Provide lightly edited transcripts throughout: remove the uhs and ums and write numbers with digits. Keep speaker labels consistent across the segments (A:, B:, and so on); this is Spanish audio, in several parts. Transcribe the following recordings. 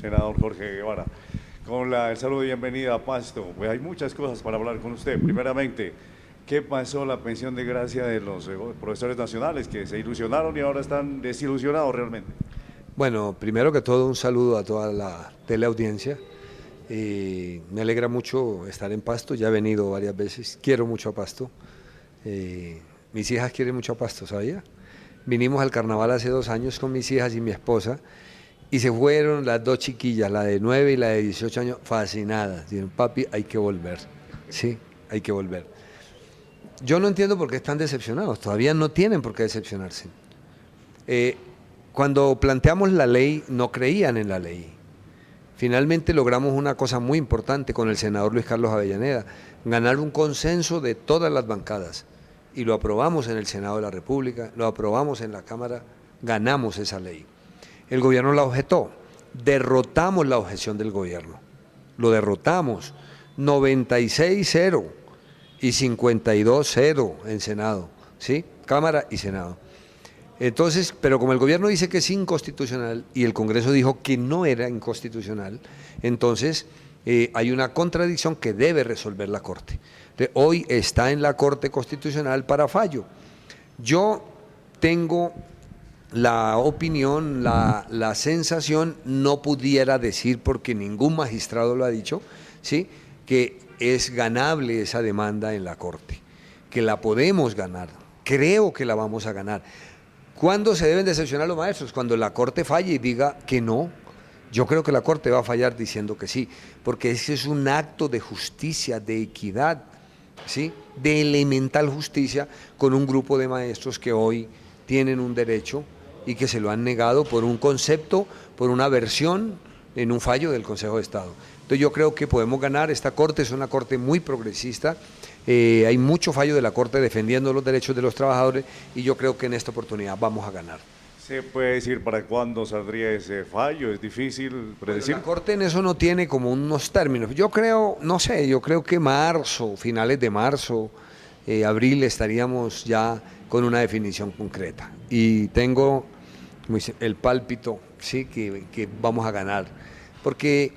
A: senador Jorge Guevara. Con el saludo y bienvenida a Pasto. Pues hay muchas cosas para hablar con usted. Primeramente, ¿qué pasó la pensión de gracia de los profesores nacionales que se ilusionaron y ahora están desilusionados realmente?
B: Bueno, primero que todo un saludo a toda la teleaudiencia. Me alegra mucho estar en Pasto, ya he venido varias veces, quiero mucho a Pasto. Mis hijas quieren mucho a Pasto, ¿sabía? Vinimos al carnaval hace 2 años con mis hijas y mi esposa y se fueron las dos chiquillas, la de 9 y la de 18 años, fascinadas. Dijeron, papi, hay que volver. Sí, hay que volver. Yo no entiendo por qué están decepcionados, todavía no tienen por qué decepcionarse. Cuando planteamos la ley, no creían en la ley. Finalmente logramos una cosa muy importante con el senador Luis Carlos Avellaneda, ganar un consenso de todas las bancadas. Y lo aprobamos en el Senado de la República, lo aprobamos en la Cámara, ganamos esa ley. El gobierno la objetó, derrotamos la objeción del gobierno, lo derrotamos, 96-0 y 52-0 en Senado, ¿sí? Cámara y Senado. Entonces, pero como el gobierno dice que es inconstitucional y el Congreso dijo que no era inconstitucional, entonces hay una contradicción que debe resolver la Corte. Hoy está en la Corte Constitucional para fallo. Yo tengo la opinión, la sensación, no pudiera decir porque ningún magistrado lo ha dicho, ¿sí?, que es ganable esa demanda en la Corte, que la podemos ganar, creo que la vamos a ganar. ¿Cuándo se deben decepcionar los maestros? Cuando la Corte falle y diga que no. Yo creo que la Corte va a fallar diciendo que sí, porque ese es un acto de justicia, de equidad, ¿sí?, de elemental justicia con un grupo de maestros que hoy tienen un derecho y que se lo han negado por un concepto, por una versión en un fallo del Consejo de Estado. Entonces yo creo que podemos ganar. Esta Corte es una Corte muy progresista, hay mucho fallo de la Corte defendiendo los derechos de los trabajadores y yo creo que en esta oportunidad vamos a ganar.
A: ¿Se puede decir para cuándo saldría ese fallo? ¿Es difícil predecir?
B: Bueno, la Corte en eso no tiene como unos términos. Yo creo, no sé, yo creo que marzo, finales de marzo, abril estaríamos ya con una definición concreta. Y tengo el pálpito, sí, que vamos a ganar. Porque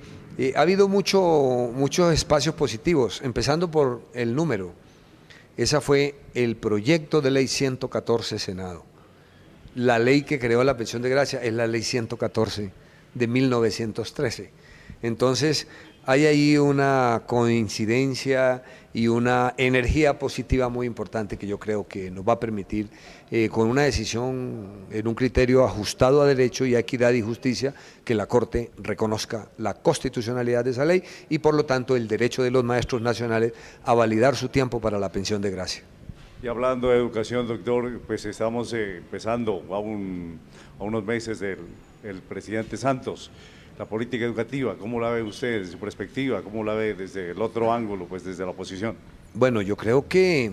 B: ha habido muchos espacios positivos, empezando por el número. Ese fue el proyecto de ley 114 Senado. La ley que creó la pensión de gracia es la ley 114 de 1913. Entonces, hay ahí una coincidencia y una energía positiva muy importante que yo creo que nos va a permitir, con una decisión en un criterio ajustado a derecho y a equidad y justicia, que la Corte reconozca la constitucionalidad de esa ley y por lo tanto el derecho de los maestros nacionales a validar su tiempo para la pensión de gracia.
A: Y hablando de educación, doctor, pues estamos empezando a unos meses del presidente Santos. La política educativa, ¿cómo la ve usted desde su perspectiva? ¿Cómo la ve desde el otro ángulo, pues desde la oposición?
B: Bueno, yo creo que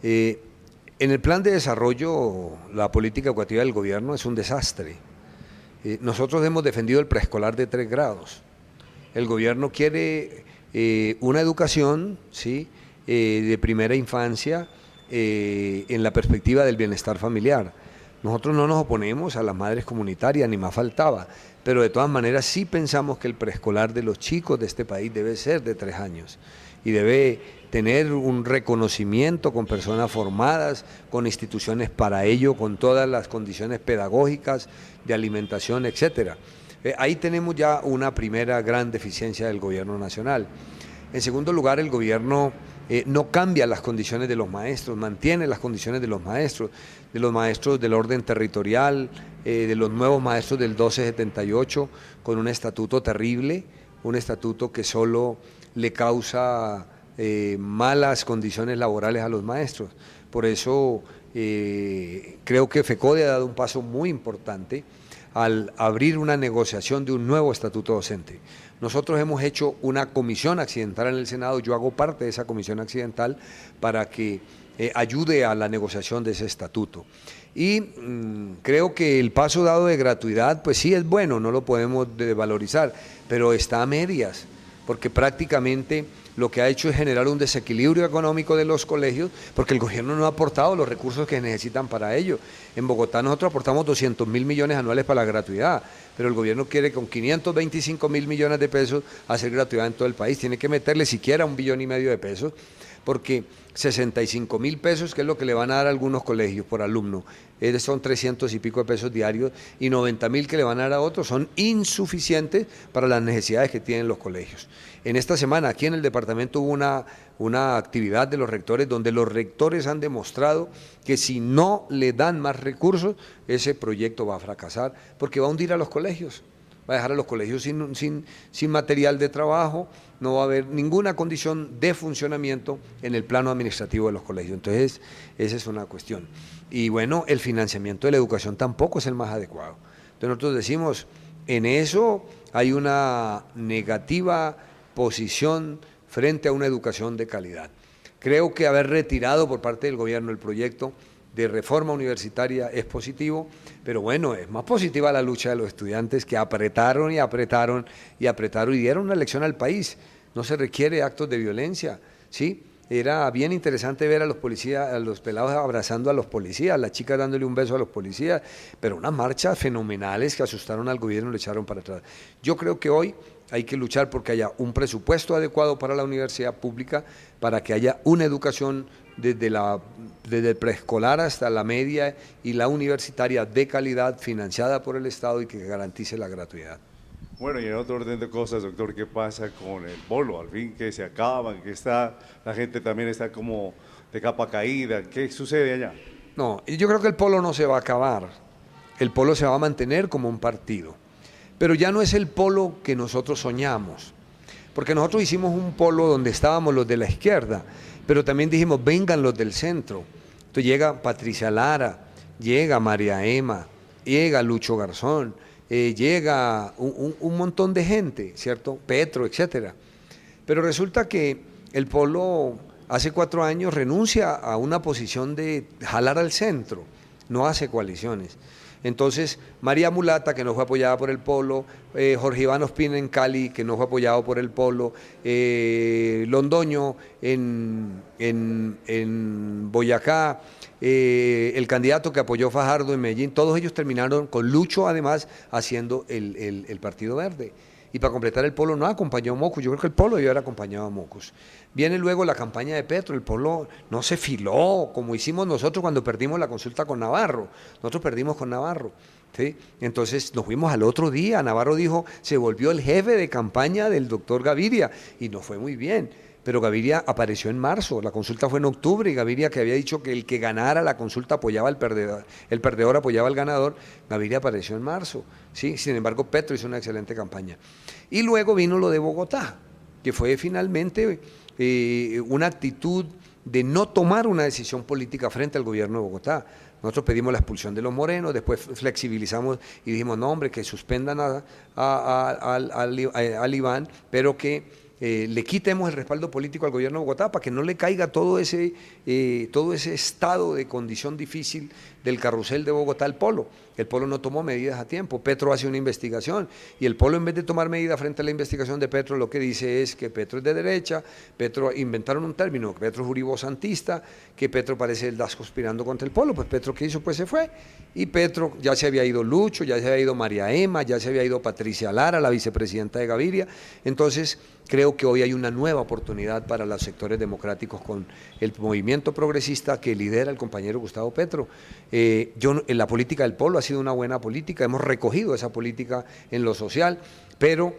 B: en el plan de desarrollo la política educativa del gobierno es un desastre. Nosotros hemos defendido el preescolar de 3 grados. El gobierno quiere una educación, ¿sí?, de primera infancia, en la perspectiva del bienestar familiar. Nosotros no nos oponemos a las madres comunitarias, ni más faltaba, pero de todas maneras sí pensamos que el preescolar de los chicos de este país debe ser de 3 años y debe tener un reconocimiento con personas formadas, con instituciones para ello, con todas las condiciones pedagógicas, de alimentación, etcétera. Ahí tenemos ya una primera gran deficiencia del gobierno nacional. En segundo lugar, el gobierno no cambia las condiciones de los maestros, mantiene las condiciones de los maestros del orden territorial, de los nuevos maestros del 1278, con un estatuto terrible, un estatuto que solo le causa malas condiciones laborales a los maestros. Por eso creo que FECODE ha dado un paso muy importante al abrir una negociación de un nuevo estatuto docente. Nosotros hemos hecho una comisión accidental en el Senado, yo hago parte de esa comisión accidental para que ayude a la negociación de ese estatuto. Y creo que el paso dado de gratuidad, pues sí es bueno, no lo podemos desvalorizar, pero está a medias, porque prácticamente lo que ha hecho es generar un desequilibrio económico de los colegios, porque el gobierno no ha aportado los recursos que necesitan para ello. En Bogotá nosotros aportamos 200.000 millones anuales para la gratuidad, pero el gobierno quiere con 525.000 millones de pesos hacer gratuidad en todo el país. Tiene que meterle siquiera 1,5 billones de pesos, porque 65.000 pesos, que es lo que le van a dar a algunos colegios por alumno, son 300 y pico de pesos diarios, y 90.000 que le van a dar a otros, son insuficientes para las necesidades que tienen los colegios. En esta semana aquí en el departamento hubo una actividad de los rectores, donde los rectores han demostrado que si no le dan más recursos, ese proyecto va a fracasar, porque va a hundir a los colegios. Va a dejar a los colegios sin material de trabajo, no va a haber ninguna condición de funcionamiento en el plano administrativo de los colegios. Entonces, esa es una cuestión. Y bueno, el financiamiento de la educación tampoco es el más adecuado. Entonces nosotros decimos, en eso hay una negativa posición frente a una educación de calidad. Creo que haber retirado por parte del gobierno el proyecto de reforma universitaria es positivo, pero bueno, es más positiva la lucha de los estudiantes, que apretaron y apretaron y apretaron y dieron una lección al país. No se requiere actos de violencia, ¿sí? Era bien interesante ver a los policías, a los pelados abrazando a los policías, las chicas dándole un beso a los policías, pero unas marchas fenomenales que asustaron al gobierno y lo echaron para atrás. Yo creo que hoy hay que luchar porque haya un presupuesto adecuado para la universidad pública, para que haya una educación desde el preescolar hasta la media y la universitaria de calidad, financiada por el Estado y que garantice la gratuidad.
A: Bueno, y en otro orden de cosas, doctor, ¿qué pasa con el polo? Al fin que se acaban, que la gente también está como de capa caída. ¿Qué sucede allá?
B: No, yo creo que el polo no se va a acabar. El polo se va a mantener como un partido. Pero ya no es el polo que nosotros soñamos. Porque nosotros hicimos un polo donde estábamos los de la izquierda, pero también dijimos, vengan los del centro. Entonces llega Patricia Lara, llega María Emma, llega Lucho Garzón, llega un montón de gente, ¿cierto? Petro, etcétera. Pero resulta que el polo hace 4 años renuncia a una posición de jalar al centro, no hace coaliciones. Entonces, María Mulata, que no fue apoyada por el polo, Jorge Iván Ospina en Cali, que no fue apoyado por el polo, Londoño en Boyacá, el candidato que apoyó Fajardo en Medellín, todos ellos terminaron con Lucho, además, haciendo el Partido Verde. Y para completar, el polo no acompañó a Mocus. Yo creo que el polo debió haber acompañado a Mocus. Viene luego la campaña de Petro. El polo no se filó como hicimos nosotros cuando perdimos la consulta con Navarro. Nosotros perdimos con Navarro, ¿sí? Entonces nos fuimos al otro día. Navarro dijo, se volvió el jefe de campaña del doctor Gaviria y nos fue muy bien. Pero Gaviria apareció en marzo, la consulta fue en octubre y Gaviria, que había dicho que el que ganara la consulta apoyaba al perdedor, el perdedor apoyaba al ganador, Gaviria apareció en marzo, ¿sí? Sin embargo Petro hizo una excelente campaña. Y luego vino lo de Bogotá, que fue finalmente una actitud de no tomar una decisión política frente al gobierno de Bogotá. Nosotros pedimos la expulsión de los morenos, después flexibilizamos y dijimos, no hombre, que suspendan al Iván, pero que le quitemos el respaldo político al gobierno de Bogotá para que no le caiga todo ese estado de condición difícil del carrusel de Bogotá al polo. El polo no tomó medidas a tiempo, Petro hace una investigación y el polo, en vez de tomar medidas frente a la investigación de Petro, lo que dice es que Petro es de derecha, Petro inventaron un término, que Petro es uribosantista, que Petro parece el DAS conspirando contra el polo. Pues Petro, ¿qué hizo? Pues se fue, y Petro, ya se había ido Lucho, ya se había ido María Emma, ya se había ido Patricia Lara, la vicepresidenta de Gaviria. Entonces creo que hoy hay una nueva oportunidad para los sectores democráticos con el movimiento progresista que lidera el compañero Gustavo Petro. En la política del polo ha sido una buena política, hemos recogido esa política en lo social, pero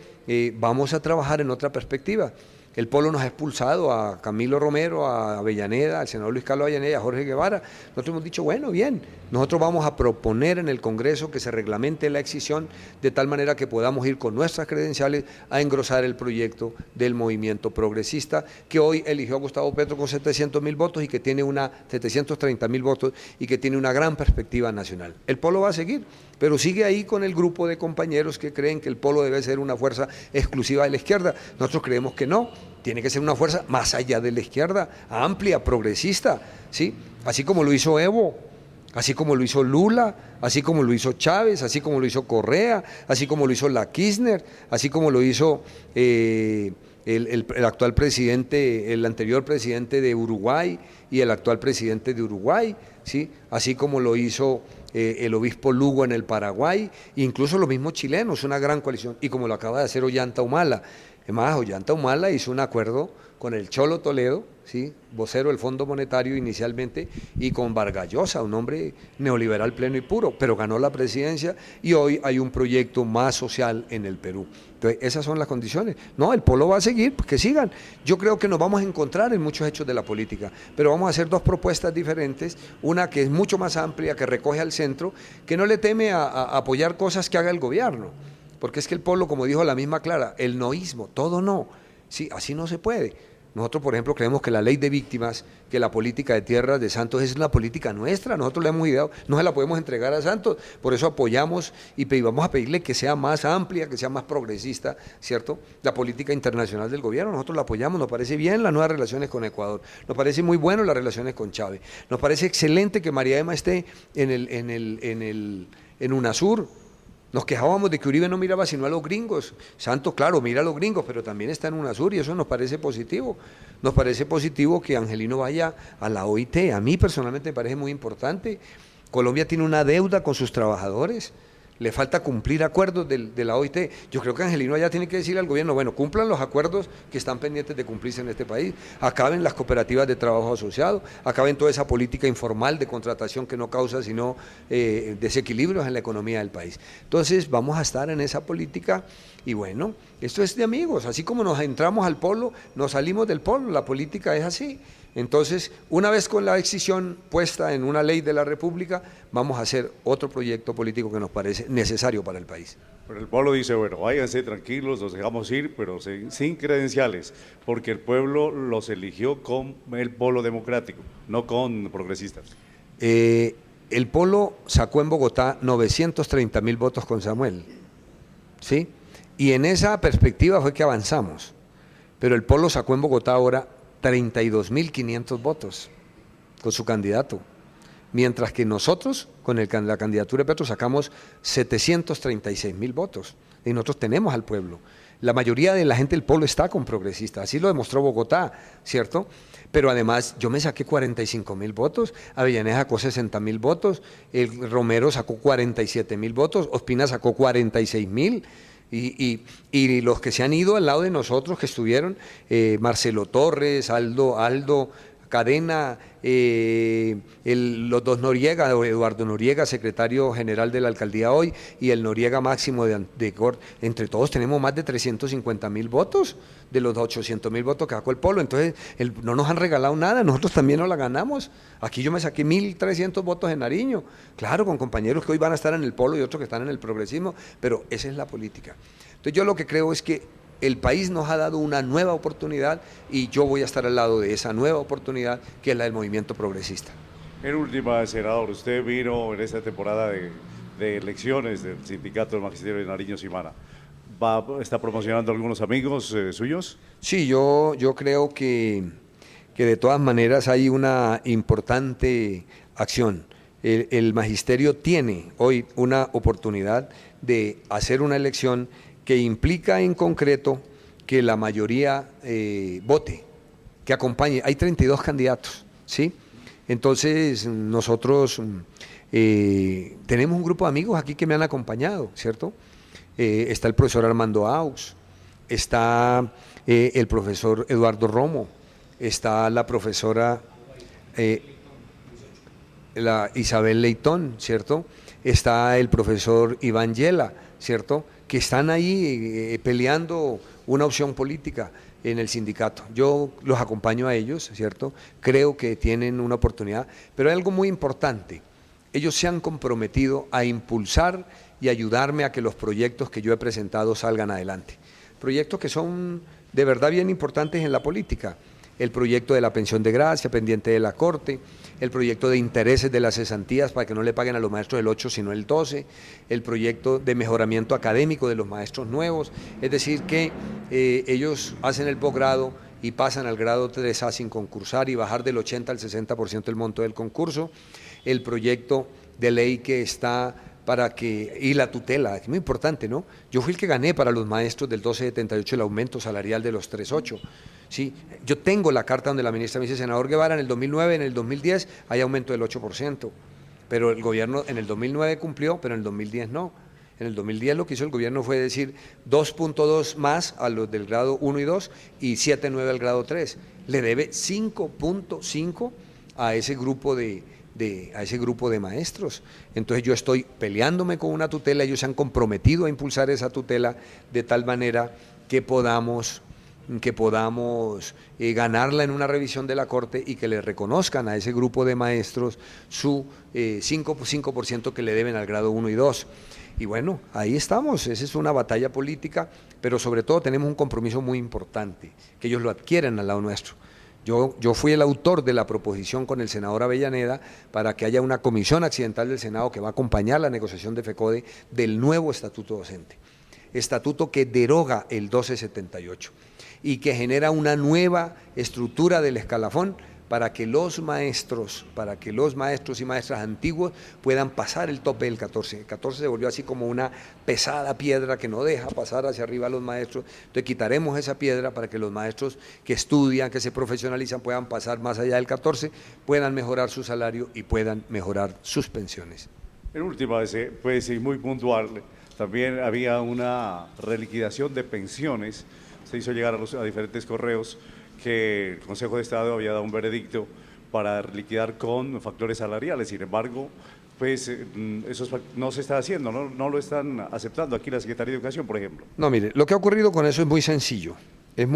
B: vamos a trabajar en otra perspectiva. El polo nos ha expulsado a Camilo Romero, a Avellaneda, al senador Luis Carlos Avellaneda, a Jorge Guevara. Nosotros hemos dicho, bueno, bien, nosotros vamos a proponer en el Congreso que se reglamente la excisión de tal manera que podamos ir con nuestras credenciales a engrosar el proyecto del movimiento progresista, que hoy eligió a Gustavo Petro con 700.000 votos y que tiene 730.000 votos y que tiene una gran perspectiva nacional. El polo va a seguir, pero sigue ahí con el grupo de compañeros que creen que el polo debe ser una fuerza exclusiva de la izquierda. Nosotros creemos que no. Tiene que ser una fuerza más allá de la izquierda, amplia, progresista, ¿sí? Así como lo hizo Evo, así como lo hizo Lula, así como lo hizo Chávez, así como lo hizo Correa, así como lo hizo la Kirchner, así como lo hizo el actual presidente, el anterior presidente de Uruguay y el actual presidente de Uruguay, ¿sí? Así como lo hizo el obispo Lugo en el Paraguay, incluso los mismos chilenos, una gran coalición, y como lo acaba de hacer Ollanta Humala. Es más, Ollanta Humala hizo un acuerdo con el Cholo Toledo, ¿sí? Vocero del Fondo Monetario inicialmente, y con Vargas Llosa, un hombre neoliberal pleno y puro, pero ganó la presidencia y hoy hay un proyecto más social en el Perú. Entonces, esas son las condiciones. No, el polo va a seguir, pues que sigan. Yo creo que nos vamos a encontrar en muchos hechos de la política, pero vamos a hacer dos propuestas diferentes, una que es mucho más amplia, que recoge al centro, que no le teme a apoyar cosas que haga el gobierno, porque es que el polo, como dijo la misma Clara, el noísmo, todo no, sí, así no se puede. Nosotros, por ejemplo, creemos que la ley de víctimas, que la política de tierras de Santos es una política nuestra, nosotros le hemos ideado, no se la podemos entregar a Santos, por eso apoyamos y vamos a pedirle que sea más amplia, que sea más progresista, ¿cierto? La política internacional del gobierno, nosotros la apoyamos, nos parece bien las nuevas relaciones con Ecuador, nos parece muy bueno las relaciones con Chávez, nos parece excelente que María Emma esté en UNASUR. Nos quejábamos de que Uribe no miraba sino a los gringos. Santos, claro, mira a los gringos, pero también está en UNASUR y eso nos parece positivo. Nos parece positivo que Angelino vaya a la OIT. A mí personalmente me parece muy importante. Colombia tiene una deuda con sus trabajadores. Le falta cumplir acuerdos de la OIT. Yo creo que Angelino allá tiene que decirle al gobierno, bueno, cumplan los acuerdos que están pendientes de cumplirse en este país, acaben las cooperativas de trabajo asociado, acaben toda esa política informal de contratación que no causa sino desequilibrios en la economía del país. Entonces vamos a estar en esa política y bueno, esto es de amigos, así como nos entramos al polo, nos salimos del polo, la política es así. Entonces, una vez con la decisión puesta en una ley de la República, vamos a hacer otro proyecto político que nos parece necesario para el país.
A: Pero el pueblo dice, bueno, váyanse tranquilos, los dejamos ir, pero sin credenciales, porque el pueblo los eligió con el polo democrático, no con progresistas.
B: El polo sacó en Bogotá 930.000 votos con Samuel, ¿sí? Y en esa perspectiva fue que avanzamos, pero el polo sacó en Bogotá ahora 32.500 votos con su candidato, mientras que nosotros con la candidatura de Petro sacamos 736.000 votos y nosotros tenemos al pueblo. La mayoría de la gente del pueblo está con progresistas, así lo demostró Bogotá, ¿cierto? Pero además yo me saqué 45.000 votos, Avellaneda sacó 60.000 votos, el Romero sacó 47.000 votos, Ospina sacó 46.000. Y los que se han ido al lado de nosotros, que estuvieron, Marcelo Torres, Aldo Cadena, los dos Noriega, Eduardo Noriega, secretario general de la alcaldía hoy, y el Noriega Máximo de Cort, entre todos tenemos más de 350.000 votos, de los 800.000 votos que sacó el polo, entonces no nos han regalado nada, nosotros también nos la ganamos. Aquí yo me saqué 1.300 votos en Nariño, claro, con compañeros que hoy van a estar en el polo y otros que están en el progresismo, pero esa es la política. Entonces yo lo que creo es que el país nos ha dado una nueva oportunidad y yo voy a estar al lado de esa nueva oportunidad que es la del movimiento progresista.
A: En última, senador, usted vino en esta temporada de elecciones del Sindicato del Magisterio de Nariño Simana. ¿Está promocionando algunos amigos suyos?
B: Sí, yo creo que de todas maneras hay una importante acción. El magisterio tiene hoy una oportunidad de hacer una elección que implica en concreto que la mayoría vote, que acompañe. Hay 32 candidatos, ¿sí? Entonces nosotros tenemos un grupo de amigos aquí que me han acompañado, ¿cierto? Está el profesor Armando Aux, está el profesor Eduardo Romo, está la profesora la Isabel Leitón, ¿cierto? Está el profesor Iván Yela, ¿cierto?, que están ahí peleando una opción política en el sindicato. Yo los acompaño a ellos, ¿cierto? Creo que tienen una oportunidad, pero hay algo muy importante. Ellos se han comprometido a impulsar y ayudarme a que los proyectos que yo he presentado salgan adelante. Proyectos que son de verdad bien importantes en la política. El proyecto de la pensión de gracia pendiente de la Corte, el proyecto de intereses de las cesantías para que no le paguen a los maestros el 8 sino el 12, el proyecto de mejoramiento académico de los maestros nuevos, es decir que ellos hacen el posgrado y pasan al grado 3A sin concursar y bajar del 80 al 60% el monto del concurso, el proyecto de ley que está y la tutela, es muy importante, ¿no? Yo fui el que gané para los maestros del 1278 el aumento salarial de los 3.8. Sí, yo tengo la carta donde la ministra me dice, senador Guevara, en el 2009, en el 2010 hay aumento del 8%, pero el gobierno en el 2009 cumplió, pero en el 2010 no. En el 2010 lo que hizo el gobierno fue decir 2.2 más a los del grado 1 y 2 y 7.9 al grado 3. Le debe 5.5 a ese grupo de maestros. Entonces yo estoy peleándome con una tutela, ellos se han comprometido a impulsar esa tutela de tal manera que podamos ganarla en una revisión de la Corte y que le reconozcan a ese grupo de maestros su 5% que le deben al grado 1 y 2. Y bueno, ahí estamos, esa es una batalla política, pero sobre todo tenemos un compromiso muy importante, que ellos lo adquieran al lado nuestro. Yo fui el autor de la proposición con el senador Avellaneda para que haya una comisión accidental del Senado que va a acompañar la negociación de FECODE del nuevo estatuto docente, estatuto que deroga el 1278 y que genera una nueva estructura del escalafón para que los maestros y maestras antiguos puedan pasar el tope del 14. El 14 se volvió así como una pesada piedra que no deja pasar hacia arriba a los maestros. Entonces quitaremos esa piedra para que los maestros que estudian, que se profesionalizan, puedan pasar más allá del 14, puedan mejorar su salario y puedan mejorar sus pensiones.
A: En última, pues, y muy puntual, también había una reliquidación de pensiones, se hizo llegar a diferentes correos, que el Consejo de Estado había dado un veredicto para liquidar con factores salariales. Sin embargo, pues eso no se está haciendo, no lo están aceptando aquí la Secretaría de Educación, por ejemplo.
B: No, mire, lo que ha ocurrido con eso es muy sencillo, El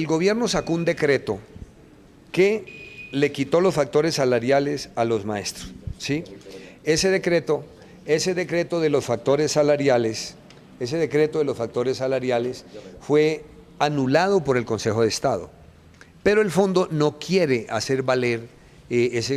B: gobierno sacó un decreto que le quitó los factores salariales a los maestros, ¿sí? Ese decreto de los factores salariales, fue anulado por el Consejo de Estado, pero el fondo no quiere hacer valer ese